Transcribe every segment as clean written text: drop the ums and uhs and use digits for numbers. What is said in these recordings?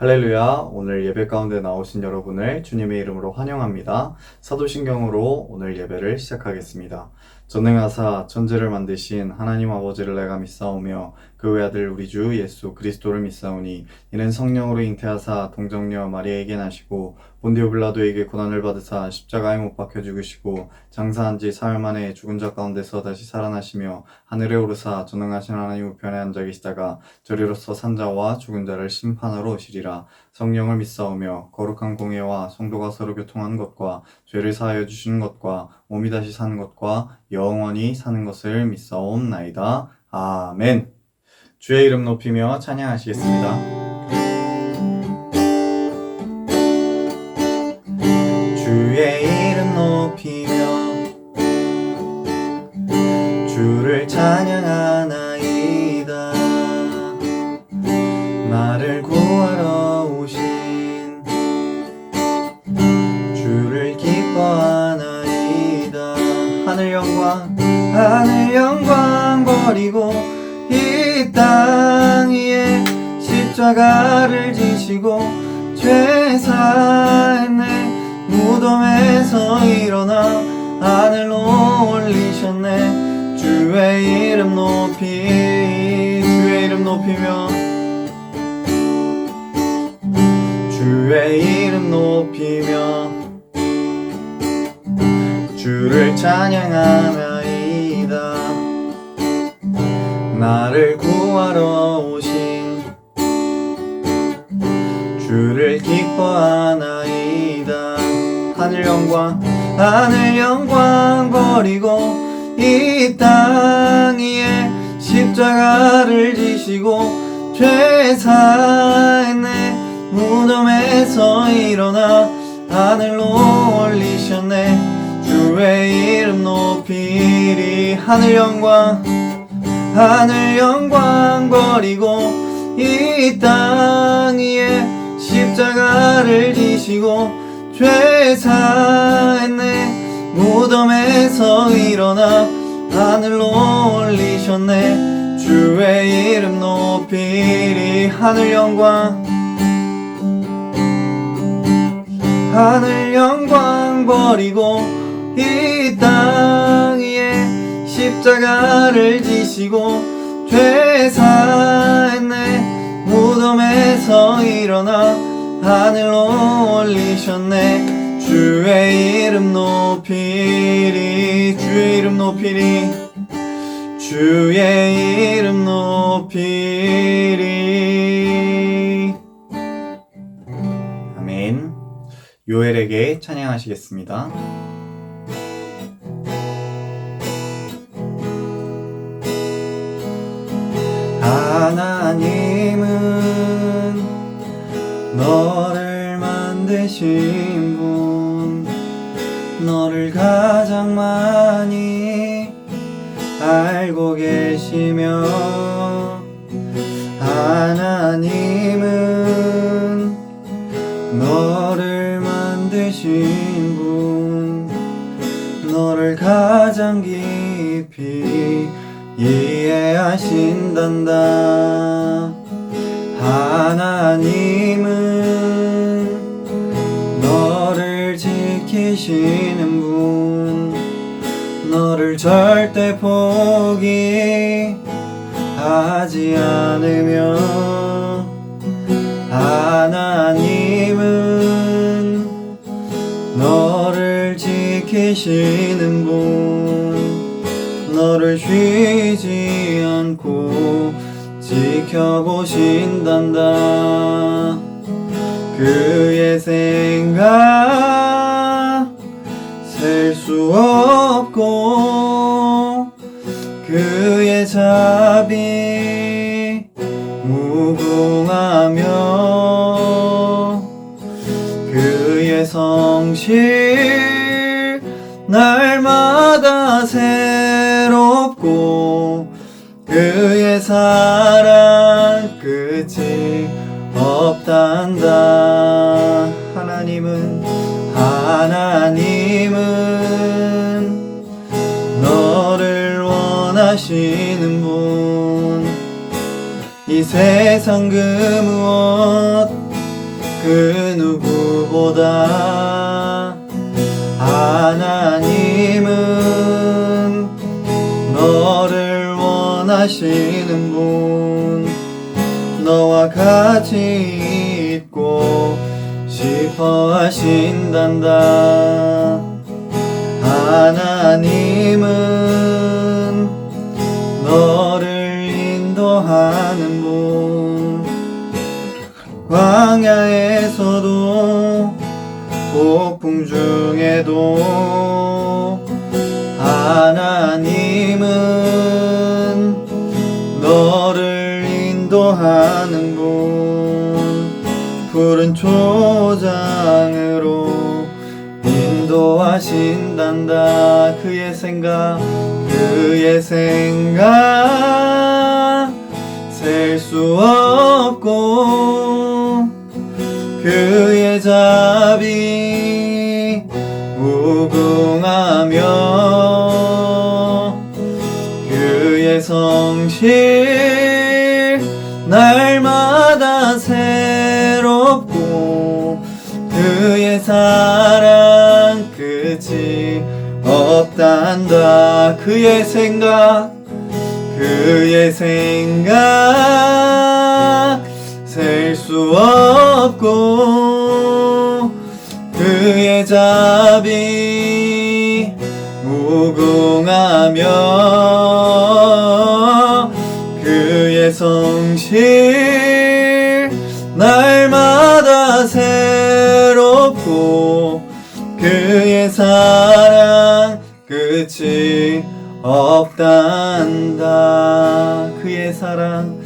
할렐루야. 오늘 예배 가운데 나오신 여러분을 주님의 이름으로 환영합니다. 사도신경으로 오늘 예배를 시작하겠습니다. 전능하사 천지를 만드신 하나님 아버지를 내가 믿사오며 그 외아들 우리 주 예수 그리스도를 믿사오니 이는 성령으로 잉태하사 동정녀 마리아에게 나시고 본디오 빌라도에게 고난을 받으사 십자가에 못 박혀 죽으시고 장사한 지 사흘 만에 죽은 자 가운데서 다시 살아나시며 하늘에 오르사 전능하신 하나님 우편에 앉아 계시다가 저리로서 산자와 죽은 자를 심판하러 오시리라. 성령을 믿사오며 거룩한 공예와 성도가 서로 교통하는 것과 죄를 사하여 주시는 것과 몸이 다시 사는 것과 영원히 사는 것을 믿사옵나이다. 아멘. 주의 이름 높이며 찬양하시겠습니다. 주의 이름 높이며 주를 찬양하나이다. 나를 구하러 오신 주를 기뻐하나이다. 하늘 영광 버리고 이 땅 위에 십자가를 지시고 죄 사했네. 무덤에서 일어나 하늘로 올리셨네. 주의 이름 높이며 주의 이름 높이며 주를 찬양하나이다. 나를 구하러 오신 주를 기뻐하나이다. 하늘 영광 버리고 이 땅 위에 십자가를 지시고 죄 사했네. 무덤에서 일어나 하늘로 올리셨네. 주의 이름 높이리. 하늘 영광 버리고 이 땅 위에 십자가를 지시고 죄 사했네. 무덤에서 일어나 하늘로 올리셨네. 주의 이름 높이리. 하늘 영광 버리고 이 땅 위에 십자가를 지시고 죄 사했네. 무덤에서 일어나 하늘로 올리셨네. 주의 이름 높이리. 주의 이름 높이리. 아멘. 요엘에게 찬양하시겠습니다. 하나님은 너를 만드신 분, 너를 가장 많이 알고 계시며, 하나님은 너를 만드신 분, 너를 가장 깊이 이해하신단다. 하나님은 너를 지키시는 분, 너를 절대 포기하지 않으며, 하나님은 너를 지키시는 분, 너를 쉬지 않고 지켜보신단다. 그의 생각 셀 수 없고 그의 자비 무궁하며 그의 성실 날마다 새롭고 그의 사랑 끝이 없단다. 하나님은 너를 원하시는 분, 이 세상 그 무엇 그 누구보다 하나님은 너를 원하시는 분, 너와 같이 있고 싶어 하신단다. 하나님은 너를 인도하는 분, 광야에서도 폭풍 중에도 하나님은 너를 인도하는 분, 푸른 초장으로 인도하신단다. 그의 생각 셀 수 없고 그의 자비 무궁하며 그의 성실 날마다 새롭고 그의 사랑 끝이 없단다. 그의 생각 셀 수 없고 그의 자비 무궁하며 그의 성실 날마다 새롭고 그의 사랑 끝이 없단다. 그의 사랑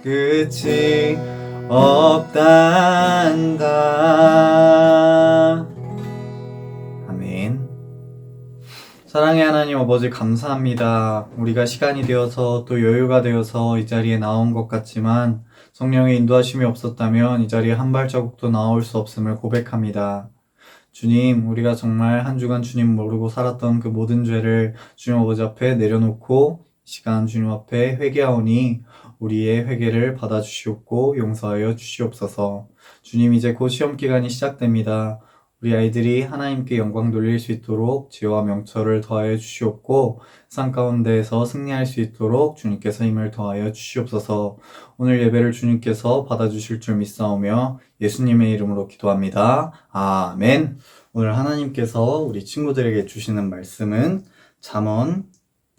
끝이 없단다. 아멘. 사랑의 하나님 아버지, 감사합니다. 우리가 시간이 되어서 또 여유가 되어서 이 자리에 나온 것 같지만 성령의 인도하심이 없었다면 이 자리에 한 발자국도 나올 수 없음을 고백합니다. 주님, 우리가 정말 한 주간 주님 모르고 살았던 그 모든 죄를 주님 아버지 앞에 내려놓고 시간 주님 앞에 회개하오니 우리의 회개를 받아주시옵고 용서하여 주시옵소서. 주님, 이제 곧 시험기간이 시작됩니다. 우리 아이들이 하나님께 영광 돌릴 수 있도록 지혜와 명철을 더하여 주시옵고 상 가운데에서 승리할 수 있도록 주님께서 힘을 더하여 주시옵소서. 오늘 예배를 주님께서 받아주실 줄 믿사오며 예수님의 이름으로 기도합니다. 아멘. 오늘 하나님께서 우리 친구들에게 주시는 말씀은 잠언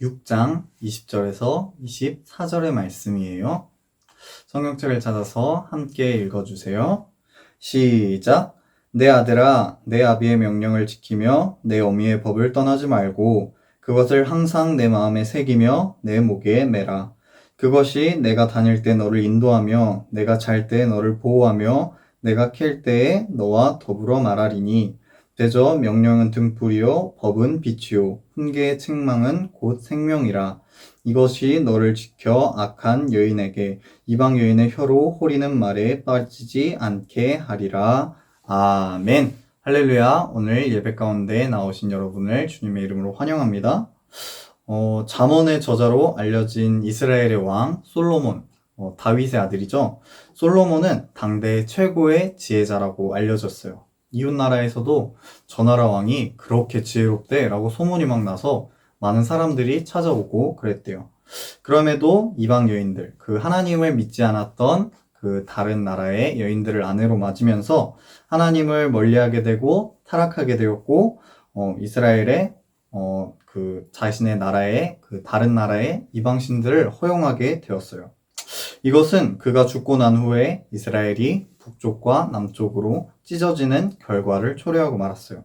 6장 20절에서 24절의 말씀이에요. 성경책을 찾아서 함께 읽어주세요. 시작! 내 아들아, 내 아비의 명령을 지키며 내 어미의 법을 떠나지 말고 그것을 항상 내 마음에 새기며 내 목에 매라. 그것이 내가 다닐 때 너를 인도하며 내가 잘 때 너를 보호하며 내가 캘 때에 너와 더불어 말하리니 대저 명령은 등불이요 법은 빛이요 훈계의 책망은 곧 생명이라. 이것이 너를 지켜 악한 여인에게 이방 여인의 혀로 호리는 말에 빠지지 않게 하리라. 아멘. 할렐루야. 오늘 예배 가운데 나오신 여러분을 주님의 이름으로 환영합니다. 잠언의 저자로 알려진 이스라엘의 왕 솔로몬, 다윗의 아들이죠. 솔로몬은 당대 최고의 지혜자라고 알려졌어요. 이웃나라에서도 저 나라 왕이 그렇게 지혜롭대 라고 소문이 막 나서 많은 사람들이 찾아오고 그랬대요. 그럼에도 이방 여인들, 그 하나님을 믿지 않았던 그 다른 나라의 여인들을 아내로 맞으면서 하나님을 멀리하게 되고 타락하게 되었고, 이스라엘의 그 자신의 나라의 그 다른 나라의 이방신들을 허용하게 되었어요. 이것은 그가 죽고 난 후에 이스라엘이 북쪽과 남쪽으로 찢어지는 결과를 초래하고 말았어요.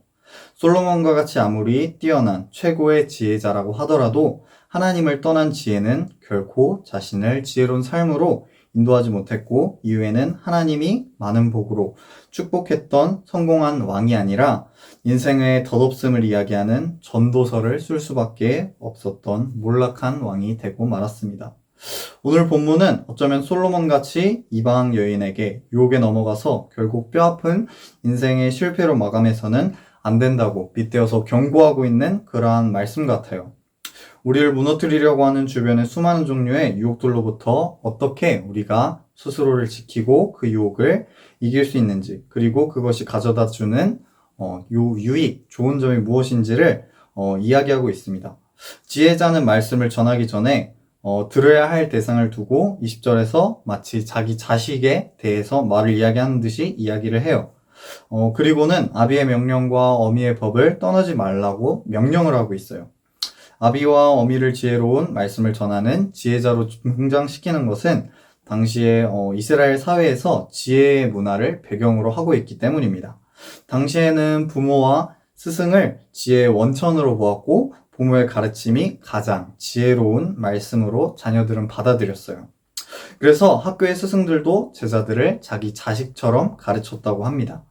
솔로몬과 같이 아무리 뛰어난 최고의 지혜자라고 하더라도 하나님을 떠난 지혜는 결코 자신을 지혜로운 삶으로 인도하지 못했고, 이후에는 하나님이 많은 복으로 축복했던 성공한 왕이 아니라 인생의 덧없음을 이야기하는 전도서를 쓸 수밖에 없었던 몰락한 왕이 되고 말았습니다. 오늘 본문은 어쩌면 솔로몬같이 이방 여인에게 유혹에 넘어가서 결국 뼈아픈 인생의 실패로 마감해서는 안 된다고 빗대어서 경고하고 있는 그러한 말씀 같아요. 우리를 무너뜨리려고 하는 주변의 수많은 종류의 유혹들로부터 어떻게 우리가 스스로를 지키고 그 유혹을 이길 수 있는지, 그리고 그것이 가져다 주는 유익, 좋은 점이 무엇인지를 이야기하고 있습니다. 지혜자는 말씀을 전하기 전에 들어야 할 대상을 두고 20절에서 마치 자기 자식에 대해서 말을 이야기하는 듯이 이야기를 해요. 그리고는 아비의 명령과 어미의 법을 떠나지 말라고 명령을 하고 있어요. 아비와 어미를 지혜로운 말씀을 전하는 지혜자로 등장시키는 것은 당시에 이스라엘 사회에서 지혜의 문화를 배경으로 하고 있기 때문입니다. 당시에는 부모와 스승을 지혜의 원천으로 보았고 부모의 가르침이 가장 지혜로운 말씀으로 자녀들은 받아들였어요. 그래서 학교의 스승들도 제자들을 자기 자식처럼 가르쳤다고 합니다.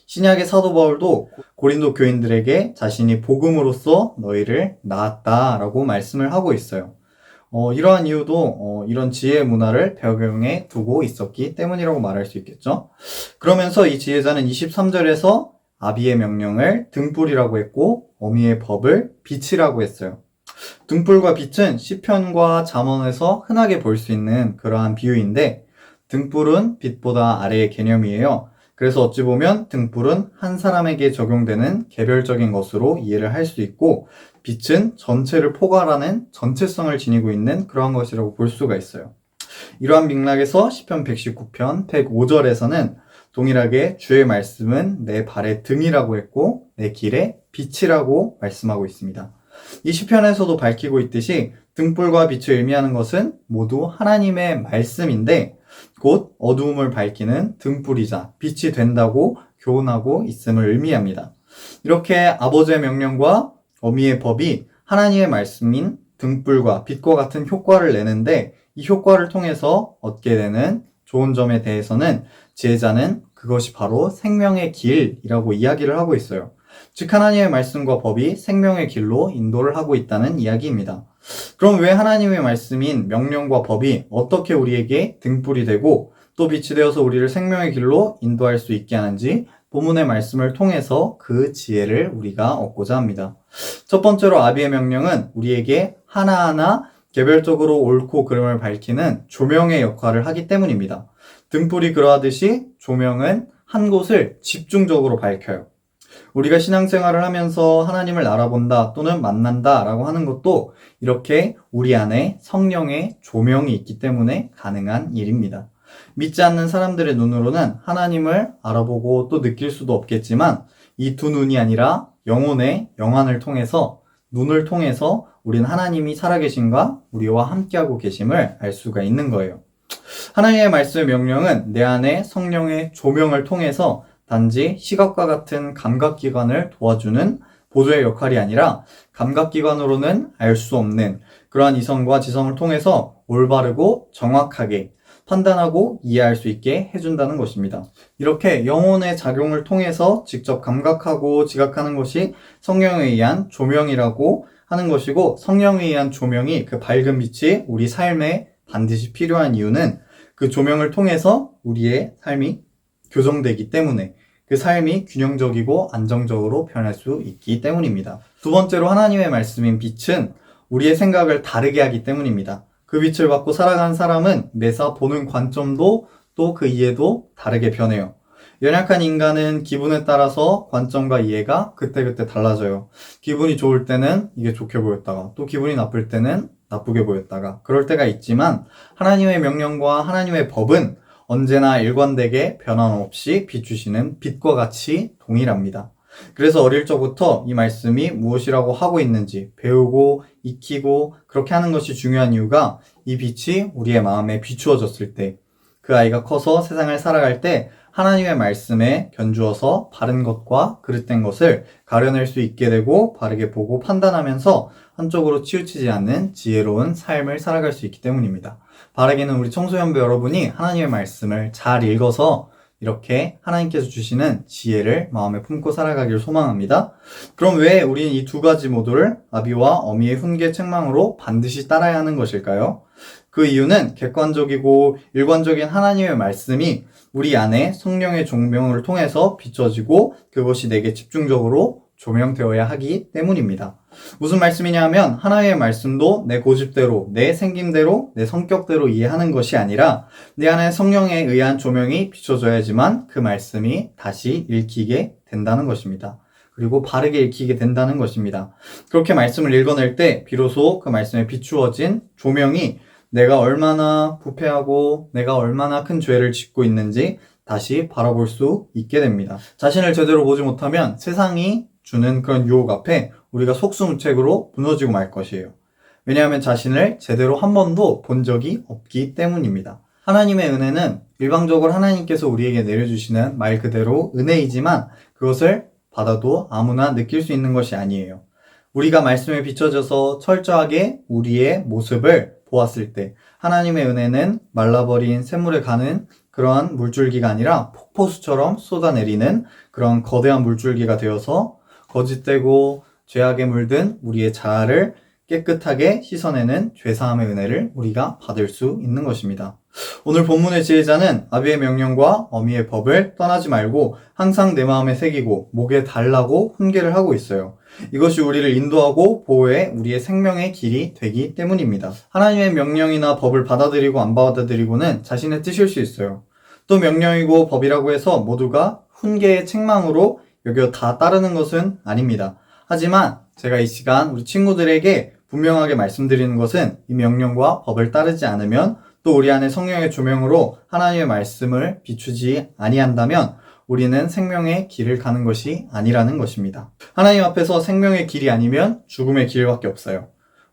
신약의 사도 바울도 고린도 교인들에게 자신이 복음으로써 너희를 낳았다라고 말씀을 하고 있어요. 이러한 이유도 이런 지혜의 문화를 배경에 두고 있었기 때문이라고 말할 수 있겠죠. 그러면서 이 지혜자는 23절에서 아비의 명령을 등불이라고 했고 어미의 법을 빛이라고 했어요. 등불과 빛은 시편과 잠언에서 흔하게 볼 수 있는 그러한 비유인데 등불은 빛보다 아래의 개념이에요. 그래서 어찌 보면 등불은 한 사람에게 적용되는 개별적인 것으로 이해를 할 수 있고 빛은 전체를 포괄하는 전체성을 지니고 있는 그러한 것이라고 볼 수가 있어요. 이러한 맥락에서 시편 119편 105절에서는 동일하게 주의 말씀은 내 발의 등이라고 했고 내 길의 빛이라고 말씀하고 있습니다. 이 시편에서도 밝히고 있듯이 등불과 빛을 의미하는 것은 모두 하나님의 말씀인데 곧 어두움을 밝히는 등불이자 빛이 된다고 교훈하고 있음을 의미합니다. 이렇게 아버지의 명령과 어미의 법이 하나님의 말씀인 등불과 빛과 같은 효과를 내는데 이 효과를 통해서 얻게 되는 좋은 점에 대해서는 지혜자는 그것이 바로 생명의 길이라고 이야기를 하고 있어요. 즉 하나님의 말씀과 법이 생명의 길로 인도를 하고 있다는 이야기입니다. 그럼 왜 하나님의 말씀인 명령과 법이 어떻게 우리에게 등불이 되고 또 빛이 되어서 우리를 생명의 길로 인도할 수 있게 하는지 본문의 말씀을 통해서 그 지혜를 우리가 얻고자 합니다. 첫 번째로 아비의 명령은 우리에게 하나하나 개별적으로 옳고 그름을 밝히는 조명의 역할을 하기 때문입니다. 등불이 그러하듯이 조명은 한 곳을 집중적으로 밝혀요. 우리가 신앙생활을 하면서 하나님을 알아본다 또는 만난다 라고 하는 것도 이렇게 우리 안에 성령의 조명이 있기 때문에 가능한 일입니다. 믿지 않는 사람들의 눈으로는 하나님을 알아보고 또 느낄 수도 없겠지만 이 두 눈이 아니라 영혼의 영안을 통해서 눈을 통해서 우리는 하나님이 살아계신가 우리와 함께하고 계심을 알 수가 있는 거예요. 하나님의 말씀의 명령은 내 안에 성령의 조명을 통해서 단지 시각과 같은 감각기관을 도와주는 보조의 역할이 아니라 감각기관으로는 알 수 없는 그러한 이성과 지성을 통해서 올바르고 정확하게 판단하고 이해할 수 있게 해준다는 것입니다. 이렇게 영혼의 작용을 통해서 직접 감각하고 지각하는 것이 성령에 의한 조명이라고 하는 것이고 성령에 의한 조명이 그 밝은 빛이 우리 삶에 반드시 필요한 이유는 그 조명을 통해서 우리의 삶이 교정되기 때문에 그 삶이 균형적이고 안정적으로 변할 수 있기 때문입니다. 두 번째로 하나님의 말씀인 빛은 우리의 생각을 다르게 하기 때문입니다. 그 빛을 받고 살아가는 사람은 매사 보는 관점도 또 그 이해도 다르게 변해요. 연약한 인간은 기분에 따라서 관점과 이해가 그때그때 달라져요. 기분이 좋을 때는 이게 좋게 보였다가 또 기분이 나쁠 때는 나쁘게 보였다가 그럴 때가 있지만 하나님의 명령과 하나님의 법은 언제나 일관되게 변함없이 비추시는 빛과 같이 동일합니다. 그래서 어릴 적부터 이 말씀이 무엇이라고 하고 있는지 배우고 익히고 그렇게 하는 것이 중요한 이유가 이 빛이 우리의 마음에 비추어졌을 때 그 아이가 커서 세상을 살아갈 때 하나님의 말씀에 견주어서 바른 것과 그릇된 것을 가려낼 수 있게 되고 바르게 보고 판단하면서 한쪽으로 치우치지 않는 지혜로운 삶을 살아갈 수 있기 때문입니다. 바라기는 우리 청소년부 여러분이 하나님의 말씀을 잘 읽어서 이렇게 하나님께서 주시는 지혜를 마음에 품고 살아가기를 소망합니다. 그럼 왜 우리는 이 두 가지 모두를 아비와 어미의 훈계 책망으로 반드시 따라야 하는 것일까요? 그 이유는 객관적이고 일관적인 하나님의 말씀이 우리 안에 성령의 조명을 통해서 비춰지고 그것이 내게 집중적으로 조명되어야 하기 때문입니다. 무슨 말씀이냐 하면 하나님의 말씀도 내 고집대로, 내 생김대로, 내 성격대로 이해하는 것이 아니라 내 안에 성령에 의한 조명이 비춰져야지만 그 말씀이 다시 읽히게 된다는 것입니다. 그리고 바르게 읽히게 된다는 것입니다. 그렇게 말씀을 읽어낼 때 비로소 그 말씀에 비추어진 조명이 내가 얼마나 부패하고 내가 얼마나 큰 죄를 짓고 있는지 다시 바라볼 수 있게 됩니다. 자신을 제대로 보지 못하면 세상이 주는 그런 유혹 앞에 우리가 속수무책으로 무너지고 말 것이에요. 왜냐하면 자신을 제대로 한 번도 본 적이 없기 때문입니다. 하나님의 은혜는 일방적으로 하나님께서 우리에게 내려주시는 말 그대로 은혜이지만 그것을 받아도 아무나 느낄 수 있는 것이 아니에요. 우리가 말씀에 비춰져서 철저하게 우리의 모습을 보았을 때 하나님의 은혜는 말라버린 샘물에 가는 그러한 물줄기가 아니라 폭포수처럼 쏟아내리는 그런 거대한 물줄기가 되어서 거짓되고 죄악에 물든 우리의 자아를 깨끗하게 씻어내는 죄사함의 은혜를 우리가 받을 수 있는 것입니다. 오늘 본문의 지혜자는 아비의 명령과 어미의 법을 떠나지 말고 항상 내 마음에 새기고 목에 달라고 훈계를 하고 있어요. 이것이 우리를 인도하고 보호해 우리의 생명의 길이 되기 때문입니다. 하나님의 명령이나 법을 받아들이고 안 받아들이고는 자신의 뜻일 수 있어요. 또 명령이고 법이라고 해서 모두가 훈계의 책망으로 여겨 다 따르는 것은 아닙니다. 하지만 제가 이 시간 우리 친구들에게 분명하게 말씀드리는 것은 이 명령과 법을 따르지 않으면 또 우리 안에 성령의 조명으로 하나님의 말씀을 비추지 아니한다면 우리는 생명의 길을 가는 것이 아니라는 것입니다. 하나님 앞에서 생명의 길이 아니면 죽음의 길밖에 없어요.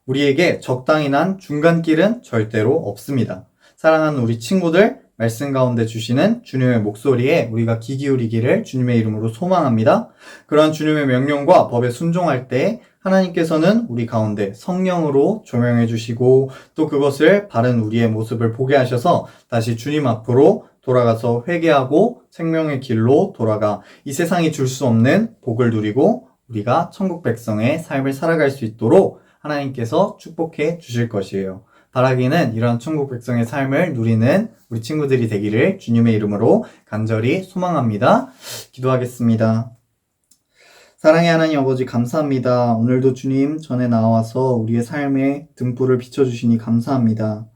우리에게 적당히 난 중간길은 절대로 없습니다. 사랑하는 우리 친구들, 말씀 가운데 주시는 주님의 목소리에 우리가 귀 기울이기를 주님의 이름으로 소망합니다. 그러한 주님의 명령과 법에 순종할 때 하나님께서는 우리 가운데 성령으로 조명해 주시고 또 그것을 바른 우리의 모습을 보게 하셔서 다시 주님 앞으로 돌아가서 회개하고 생명의 길로 돌아가 이 세상이 줄 수 없는 복을 누리고 우리가 천국 백성의 삶을 살아갈 수 있도록 하나님께서 축복해 주실 것이에요. 바라기는 이러한 천국 백성의 삶을 누리는 우리 친구들이 되기를 주님의 이름으로 간절히 소망합니다. 기도하겠습니다. 사랑의 하나님 아버지 감사합니다. 오늘도 주님 전에 나와서 우리의 삶에 등불을 비춰주시니 감사합니다.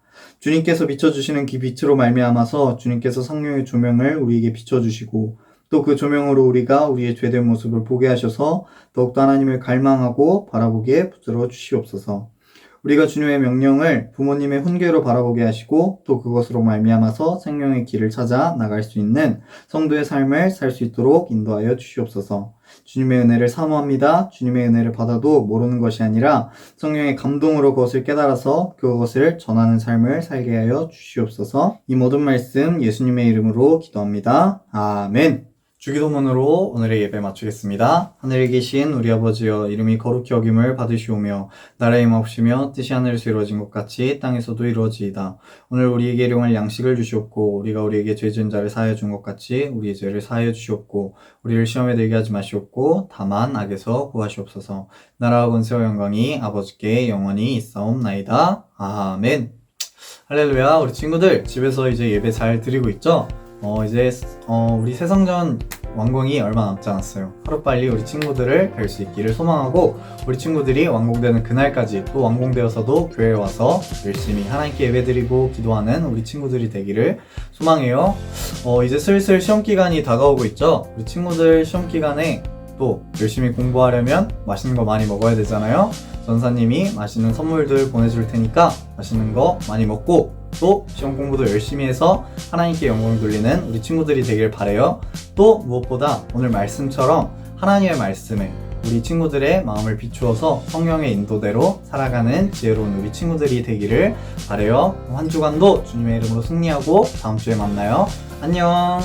주님께서 비춰주시는 그 빛으로 말미암아서 주님께서 성령의 조명을 우리에게 비춰주시고 또 그 조명으로 우리가 우리의 죄된 모습을 보게 하셔서 더욱더 하나님을 갈망하고 바라보게 붙들어 주시옵소서. 우리가 주님의 명령을 부모님의 훈계로 바라보게 하시고 또 그것으로 말미암아서 생명의 길을 찾아 나갈 수 있는 성도의 삶을 살 수 있도록 인도하여 주시옵소서. 주님의 은혜를 사모합니다. 주님의 은혜를 받아도 모르는 것이 아니라 성령의 감동으로 그것을 깨달아서 그것을 전하는 삶을 살게 하여 주시옵소서. 이 모든 말씀 예수님의 이름으로 기도합니다. 아멘. 주기도문으로 오늘의 예배 마치겠습니다. 하늘에 계신 우리 아버지여 이름이 거룩히 여김을 받으시오며 나라의 임하옵시며 뜻이 하늘에서 이루어진 것 같이 땅에서도 이루어지이다. 오늘 우리에게 일용할 양식을 주시옵고 우리가 우리에게 죄 지은 자를 사하여 준 것 같이 우리의 죄를 사하여 주시옵고 우리를 시험에 들게 하지 마시옵고 다만 악에서 구하시옵소서. 나라와 권세와 영광이 아버지께 영원히 있사옵나이다. 아멘. 할렐루야. 우리 친구들 집에서 이제 예배 잘 드리고 있죠? 이제 우리 새성전 완공이 얼마 남지 않았어요. 하루빨리 우리 친구들을 뵐 수 있기를 소망하고 우리 친구들이 완공되는 그날까지 또 완공되어서도 교회에 와서 열심히 하나님께 예배드리고 기도하는 우리 친구들이 되기를 소망해요. 이제 슬슬 시험기간이 다가오고 있죠. 우리 친구들 시험기간에 또 열심히 공부하려면 맛있는 거 많이 먹어야 되잖아요. 전사님이 맛있는 선물들 보내줄 테니까 맛있는 거 많이 먹고 또 시험 공부도 열심히 해서 하나님께 영광을 돌리는 우리 친구들이 되길 바라요. 또 무엇보다 오늘 말씀처럼 하나님의 말씀에 우리 친구들의 마음을 비추어서 성령의 인도대로 살아가는 지혜로운 우리 친구들이 되기를 바라요. 한 주간도 주님의 이름으로 승리하고 다음 주에 만나요. 안녕.